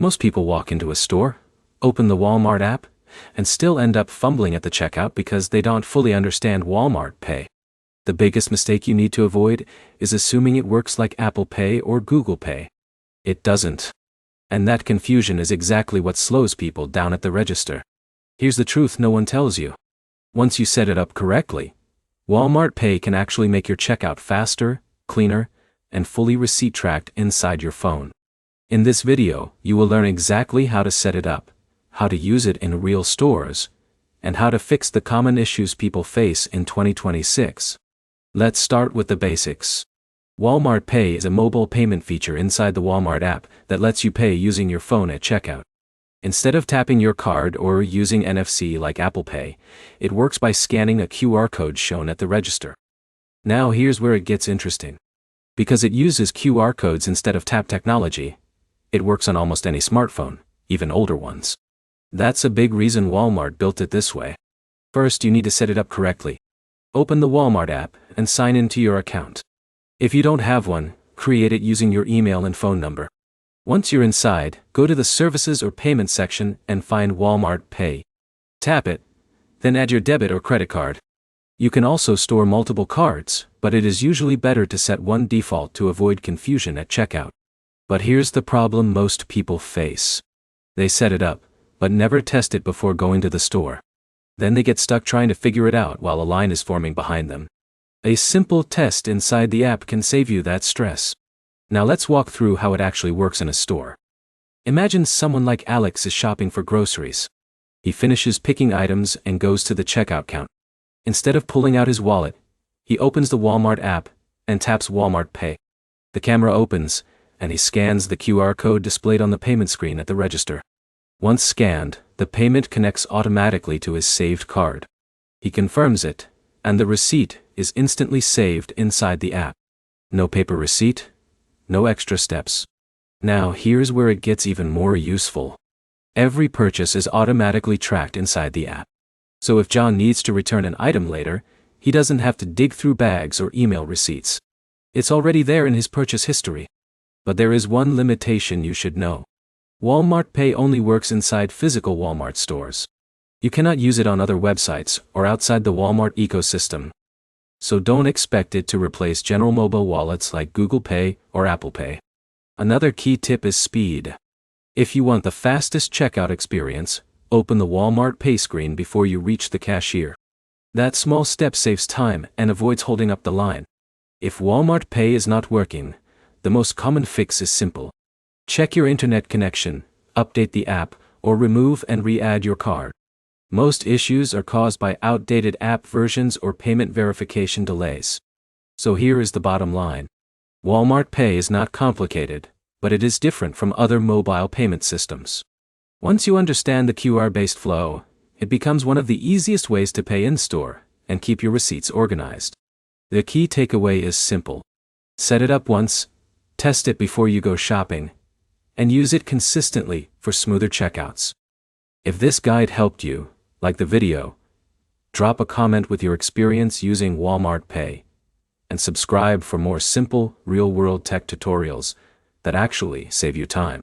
Most people walk into a store, open the Walmart app, and still end up fumbling at the checkout because they don't fully understand Walmart Pay. The biggest mistake you need to avoid is assuming it works like Apple Pay or Google Pay. It doesn't. And that confusion is exactly what slows people down at the register. Here's the truth no one tells you. Once you set it up correctly, Walmart Pay can actually make your checkout faster, cleaner, and fully receipt-tracked inside your phone. In this video, you will learn exactly how to set it up, how to use it in real stores, and how to fix the common issues people face in 2026. Let's start with the basics. Walmart Pay is a mobile payment feature inside the Walmart app that lets you pay using your phone at checkout. Instead of tapping your card or using NFC like Apple Pay, it works by scanning a QR code shown at the register. Now here's where it gets interesting. Because it uses QR codes instead of tap technology, it works on almost any smartphone, even older ones. That's a big reason Walmart built it this way. First, you need to set it up correctly. Open the Walmart app and sign into your account. If you don't have one, create it using your email and phone number. Once you're inside, go to the Services or Payment section and find Walmart Pay. Tap it, then add your debit or credit card. You can also store multiple cards, but it is usually better to set one default to avoid confusion at checkout. But here's the problem most people face. They set it up, but never test it before going to the store. Then they get stuck trying to figure it out while a line is forming behind them. A simple test inside the app can save you that stress. Now let's walk through how it actually works in a store. Imagine someone like Alex is shopping for groceries. He finishes picking items and goes to the checkout counter. Instead of pulling out his wallet, he opens the Walmart app and taps Walmart Pay. The camera opens, and he scans the QR code displayed on the payment screen at the register. Once scanned, the payment connects automatically to his saved card. He confirms it, and the receipt is instantly saved inside the app. No paper receipt, no extra steps. Now here's where it gets even more useful. Every purchase is automatically tracked inside the app. So if John needs to return an item later, he doesn't have to dig through bags or email receipts. It's already there in his purchase history. But there is one limitation you should know. Walmart Pay only works inside physical Walmart stores. You cannot use it on other websites or outside the Walmart ecosystem. So don't expect it to replace general mobile wallets like Google Pay or Apple Pay. Another key tip is speed. If you want the fastest checkout experience, open the Walmart Pay screen before you reach the cashier. That small step saves time and avoids holding up the line. If Walmart Pay is not working, the most common fix is simple. Check your internet connection, update the app, or remove and re-add your card. Most issues are caused by outdated app versions or payment verification delays. So here is the bottom line. Walmart Pay is not complicated, but it is different from other mobile payment systems. Once you understand the QR-based flow, it becomes one of the easiest ways to pay in-store and keep your receipts organized. The key takeaway is simple. Set it up once, test it before you go shopping, and use it consistently for smoother checkouts. If this guide helped you, like the video, drop a comment with your experience using Walmart Pay, and subscribe for more simple, real-world tech tutorials that actually save you time.